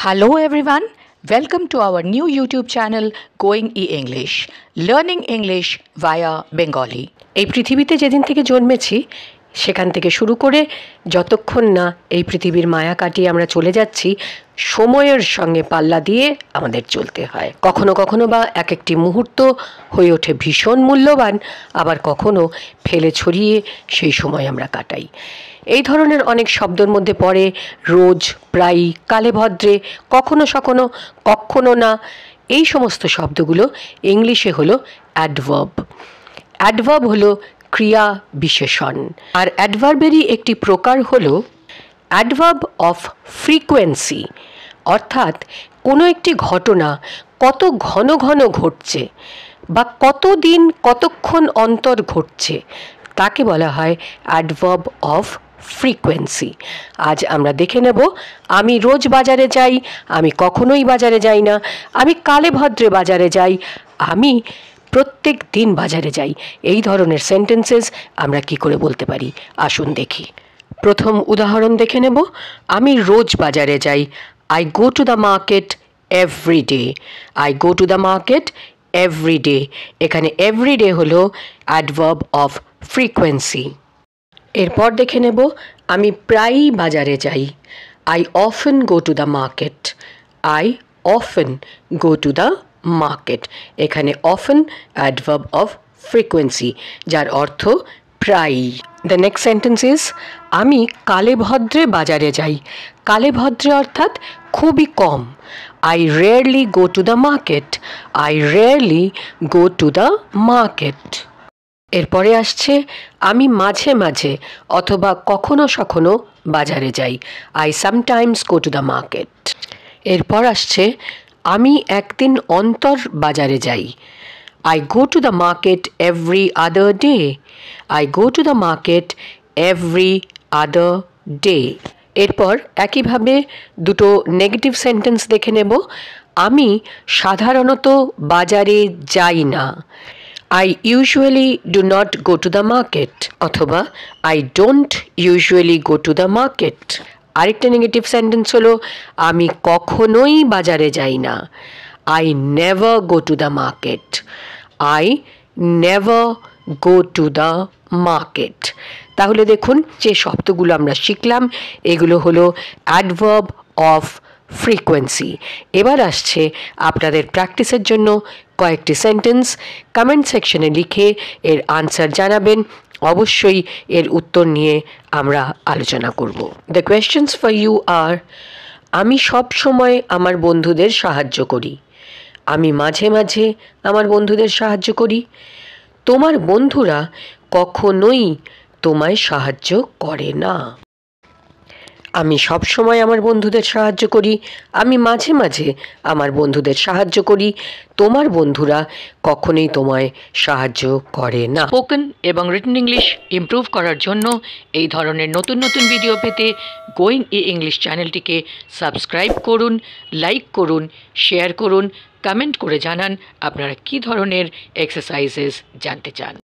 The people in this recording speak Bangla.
Hello everyone, welcome to our new YouTube channel Going E-English, Learning English via Bengali. এই পৃথিবীতে যেদিন থেকে জন্মেছি সেখান থেকে শুরু করে যতক্ষণ না এই পৃথিবীর মায়া কাটিয়ে আমরা চলে যাচ্ছি, সময়ের সঙ্গে পাল্লা দিয়ে আমাদের চলতে হয়। কখনো কখনো বা এক একটি মুহূর্ত হয়ে ওঠে ভীষণ মূল্যবান, আবার কখনো ফেলে ছড়িয়ে সেই সময় আমরা কাটাই। এই ধরনের অনেক শব্দের মধ্যে পড়ে রোজ, প্রায়ই, কালে ভদ্রে, কখনো সখনো, কখনো না। এই সমস্ত শব্দগুলো ইংলিশে হলো অ্যাডভার্ব। অ্যাডভার্ব হলো ক্রিয়া বিশেষণ, আর অ্যাডভার্বেরই একটি প্রকার হলো অ্যাডভার্ব অফ ফ্রিকোয়েন্সি, অর্থাৎ কোনো একটি ঘটনা কত ঘন ঘন ঘটছে বা কতদিন কতক্ষণ অন্তর ঘটছে তাকে বলা হয় অ্যাডভার্ব অফ ফ্রিকোয়েন্সি। আজ আমরা দেখে নেব আমি রোজ বাজারে যাই, আমি কখনোই বাজারে যাই না, আমি কালে ভদ্রে বাজারে যাই, আমি প্রত্যেক দিন বাজারে যাই। এই ধরনের সেন্টেন্সেস আমরা কি করে বলতে পারি আসুন দেখি। প্রথম উদাহরণ দেখে নেব, আমি রোজ বাজারে যাই। I go to the market every day. I go to the market every day. এখানে এভরি ডে হলো অ্যাডভার্ব অফ ফ্রিকোয়েন্সি। এরপর দেখে নেব, আমি প্রায়ই বাজারে যাই। I often go to the market. I often go to the market. এখানে অফেন অ্যাডভার্ব অফ ফ্রিকোয়েন্সি, যার অর্থ প্রায়ই। দ্য নেক্সট সেন্টেন্স ইজ আমি কালে ভদ্রে বাজারে যাই। কালে ভদ্রে অর্থাৎ খুবই কম। I rarely go to the market. I rarely go to the market. এরপরে আসছে আমি মাঝে মাঝে অথবা কখনো সখনো বাজারে যাই। I sometimes go to the market. এরপর আসছে আমি একদিন অন্তর বাজারে যাই। I go to the market every other day. I go to the market every other day. এরপর একইভাবে দুটো নেগেটিভ সেন্টেন্স দেখে নেব, আমি সাধারণত বাজারে যাই না। I usually do not go to the market অথবা I don't usually go to the market। আরেকটা নেগেটিভ সেন্টেন্স হলো আমি কখনোই বাজারে যাই না। I never go to the market। I never go to the market। তাহলে দেখুন যে শব্দগুলো আমরা শিখলাম এগুলো হলো অ্যাডভার্ব অফ ফ্রিকোয়েন্সি। এবার আসছে আপনাদের প্র্যাকটিসের জন্য কয়েকটি সেন্টেন্স। কমেন্ট সেকশনে লিখে এর আনসার জানাবেন, অবশ্যই এর উত্তর নিয়ে আমরা আলোচনা করব। The questions for you are, আমি সব সময় আমার বন্ধুদের সাহায্য করি। আমি মাঝে মাঝে আমার বন্ধুদের সাহায্য করি। তোমার বন্ধুরা কখনোই তোমায় সাহায্য করে না। আমি সব সময় আমার বন্ধুদের সাহায্য করি। আমি মাঝে মাঝে আমার বন্ধুদের সাহায্য করি। তোমার বন্ধুরা কখনোই তোমায় সাহায্য করে না। স্পোকেন এবং রিটেন ইংলিশ ইমপ্রুভ করার জন্য এই ধরনের নতুন নতুন ভিডিও পেতে গোয়িং ই-ইংলিশ চ্যানেলটিকে সাবস্ক্রাইব করুন, লাইক করুন, শেয়ার করুন, কমেন্ট করে জানান আপনারা কী ধরনের এক্সারসাইজেস জানতে চান।